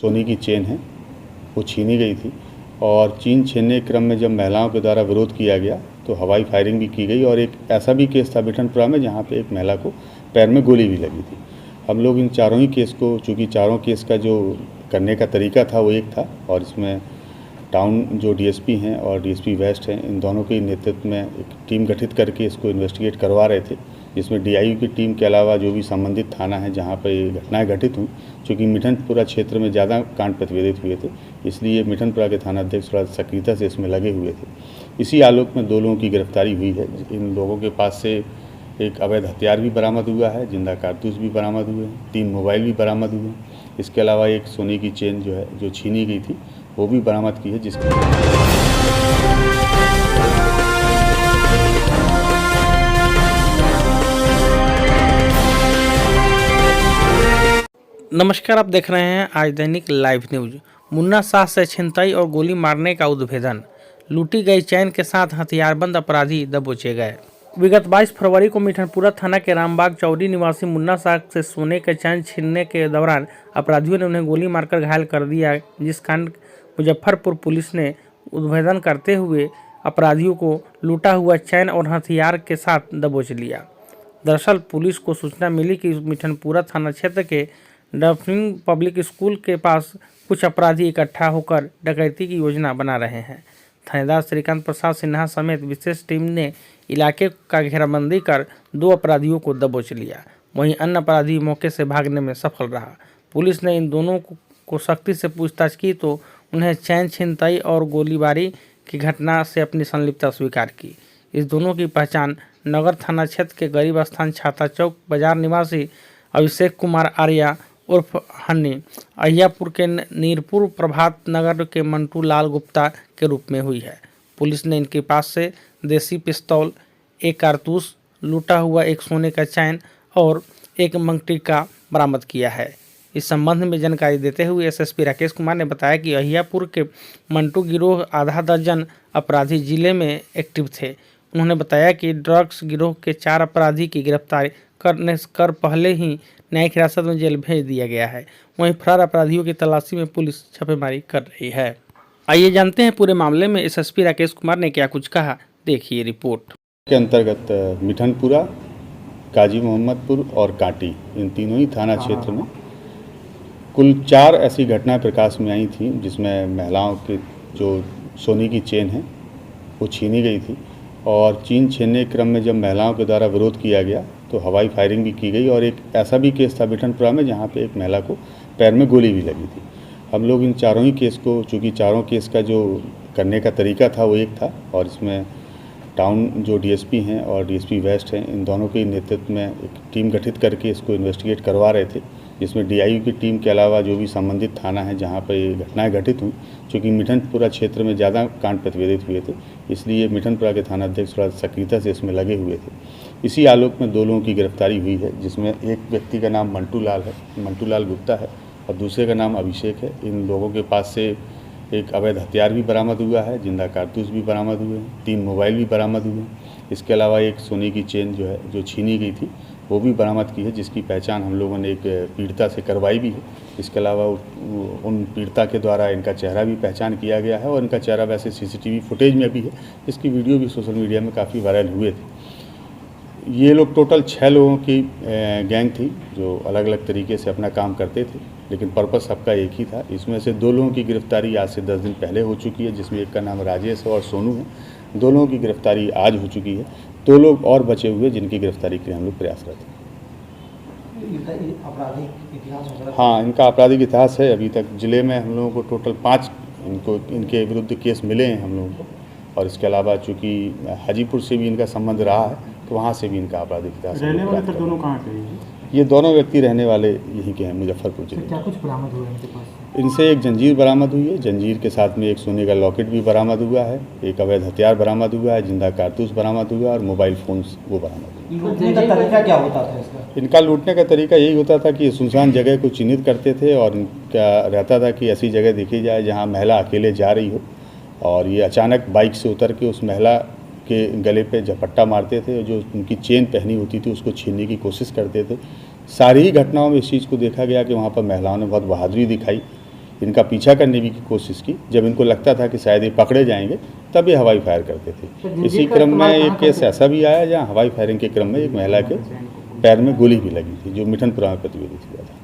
सोने की चेन है वो छीनी गई थी और चेन छीनने के क्रम में जब महिलाओं के द्वारा विरोध किया गया तो हवाई फायरिंग भी की गई और एक ऐसा भी केस था बिठनपुरा में जहाँ पे एक महिला को पैर में गोली भी लगी थी। हम लोग इन चारों ही केस को, चूँकि चारों केस का जो करने का तरीका था वो एक था और इसमें टाउन जो डीएसपी हैं और डीएसपी वेस्ट हैं, इन दोनों के नेतृत्व में एक टीम गठित करके इसको इन्वेस्टिगेट करवा रहे थे, जिसमें डीआईयू की टीम के अलावा जो भी संबंधित थाना है जहां पर ये घटनाएं घटित हुई, चूँकि मिठनपुरा क्षेत्र में ज़्यादा कांड प्रतिवेदित हुए थे, इसलिए मिठनपुरा के थाना अध्यक्ष थोड़ा सक्रियता से इसमें लगे हुए थे। इसी आलोक में 2 लोगों की गिरफ्तारी हुई है। इन लोगों के पास से एक अवैध हथियार भी बरामद हुआ है, जिंदा कारतूस भी बरामद हुए हैं, 3 मोबाइल भी बरामद हुए हैं। इसके अलावा एक सोने की चेन जो छीनी गई थी वो भी बरामद की है। जिसकी नमस्कार, आप देख रहे हैं आज दैनिक लाइव न्यूज। मुन्ना शाह से छिनताई और गोली मारने का उद्भेदन, लूटी गई चैन के साथ हथियारबंद अपराधी दबोचे गए। विगत 22 फरवरी को मिठनपुरा थाना के रामबाग चौरी निवासी मुन्ना शाह से सोने के चैन छीनने के दौरान अपराधियों ने उन्हें गोली मारकर घायल कर दिया, जिस कांड मुजफ्फरपुर पुलिस ने उद्भेदन करते हुए अपराधियों को लूटा हुआ चैन और हथियार के साथ दबोच लिया। दरअसल पुलिस को सूचना मिली कि मिठनपुरा थाना क्षेत्र के डफरिंग पब्लिक स्कूल के पास कुछ अपराधी इकट्ठा होकर डकैती की योजना बना रहे हैं। थानेदार श्रीकांत प्रसाद सिन्हा समेत विशेष टीम ने इलाके का घेराबंदी कर 2 अपराधियों को दबोच लिया। वहीं अन्य अपराधी मौके से भागने में सफल रहा। पुलिस ने इन दोनों को सख्ती से पूछताछ की तो उन्हें चैन छिनताई और गोलीबारी की घटना से अपनी संलिप्तता स्वीकार की। इस दोनों की पहचान नगर थाना क्षेत्र के गरीब स्थान छाता चौक बाजार निवासी अभिषेक कुमार आर्या उर्फ हन्नी, अहियापुर के नीरपुर प्रभात नगर के मंटू लाल गुप्ता के रूप में हुई है। पुलिस ने इनके पास से देसी पिस्तौल, 1 कारतूस, लूटा हुआ 1 सोने का चैन और 1 मंगटीका बरामद किया है। इस संबंध में जानकारी देते हुए एसएसपी राकेश कुमार ने बताया कि अहियापुर के मंटू गिरोह आधा दर्जन अपराधी जिले में एक्टिव थे। उन्होंने बताया कि ड्रग्स गिरोह के 4 अपराधी की गिरफ्तारी कर पहले ही न्यायिक हिरासत में जेल भेज दिया गया है। वहीं फरार अपराधियों की तलाशी में पुलिस छापेमारी कर रही है। आइए जानते हैं पूरे मामले में एसएसपी राकेश कुमार ने क्या कुछ कहा, देखिए रिपोर्ट। के अंतर्गत मिठनपुरा, काजी मोहम्मदपुर और कांटी, इन तीनों ही थाना क्षेत्र में कुल 4 ऐसी घटनाएं प्रकाश में आई थी, जिसमें महिलाओं के जो सोने की चेन है वो छीनी गई थी और चेन छीनने के क्रम में जब महिलाओं के द्वारा विरोध किया गया तो हवाई फायरिंग भी की गई और एक ऐसा भी केस था बिठनपुरा में जहाँ पे एक महिला को पैर में गोली भी लगी थी। हम लोग इन चारों ही केस को, चूँकि चारों केस का जो करने का तरीका था वो एक था और इसमें टाउन जो डीएसपी हैं और डीएसपी वेस्ट हैं, इन दोनों के नेतृत्व में एक टीम गठित करके इसको इन्वेस्टिगेट करवा रहे थे, जिसमें डीआईयू की टीम के अलावा जो भी संबंधित थाना है जहाँ पर ये घटनाएं घटित हुई, चूँकि मिठनपुरा क्षेत्र में ज़्यादा कांड प्रतिवेदित हुए थे, इसलिए मिठनपुरा के थाना अध्यक्ष थोड़ा सक्रियता से इसमें लगे हुए थे। इसी आलोक में 2 लोगों की गिरफ्तारी हुई है, जिसमें एक व्यक्ति का नाम मंटू लाल गुप्ता है और दूसरे का नाम अभिषेक है। इन लोगों के पास से एक अवैध हथियार भी बरामद हुआ है, जिंदा कारतूस भी बरामद हुए हैं, 3 मोबाइल भी बरामद हुए हैं। इसके अलावा एक सोने की चेन जो छीनी गई थी वो भी बरामद की है, जिसकी पहचान हम लोगों ने एक पीड़िता से करवाई भी है। इसके अलावा उन पीड़िता के द्वारा इनका चेहरा भी पहचान किया गया है और इनका चेहरा वैसे सीसीटीवी फुटेज में भी है, जिसकी वीडियो भी सोशल मीडिया में काफ़ी वायरल हुए थे। ये लोग टोटल 6 लोगों की गैंग थी जो अलग अलग तरीके से अपना काम करते थे, लेकिन पर्पस सबका एक ही था। इसमें से 2 लोगों की गिरफ्तारी आज से 10 दिन पहले हो चुकी है, जिसमें एक का नाम राजेश और सोनू है। 2 लोगों की गिरफ्तारी आज हो चुकी है। 2 लोग और बचे हुए जिनकी गिरफ्तारी के लिए हम लोग प्रयासरत हैं। हाँ, इनका आपराधिक इतिहास है। अभी तक जिले में हम लोगों को टोटल 5 इनके विरुद्ध केस मिले हैं हम लोगों को, और इसके अलावा चूँकि हाजीपुर से भी इनका संबंध रहा है तो वहाँ से भी इनका आपराधिक इतिहास। रहने वाले तो दोनों कहाँ के हैं? ये दोनों व्यक्ति रहने वाले यहीं के हैं, मुजफ्फरपुर जिले। क्या कुछ बरामद हुआ इनके पास? इनसे एक जंजीर बरामद हुई है, जंजीर के साथ में एक सोने का लॉकेट भी बरामद हुआ है, एक अवैध हथियार बरामद हुआ है, जिंदा कारतूस बरामद हुआ और मोबाइल फ़ोन्स वो बरामद हुए। लूटने का तरीका क्या होता था इसका? इनका लूटने का तरीका यही होता था कि सुनसान जगह को चिन्हित करते थे और इनका रहता था कि ऐसी जगह देखी जाए जहाँ महिला अकेले जा रही हो, और ये अचानक बाइक से उतर के उस महिला के गले पे झपट्टा मारते थे, जो उनकी चेन पहनी होती थी उसको छीनने की कोशिश करते थे। सारी ही घटनाओं में इस चीज़ को देखा गया कि वहाँ पर महिलाओं ने बहुत बहादुरी दिखाई। इनका पीछा करने की कोशिश की। जब इनको लगता था कि शायद ये पकड़े जाएंगे तब ये हवाई फायर करते थे। इसी क्रम में एक केस ऐसा भी आया जहाँ हवाई फायरिंग के क्रम में एक महिला के पैर में गोली भी लगी थी, जो मिठनपुरा में प्रतिवेदित हुआ था।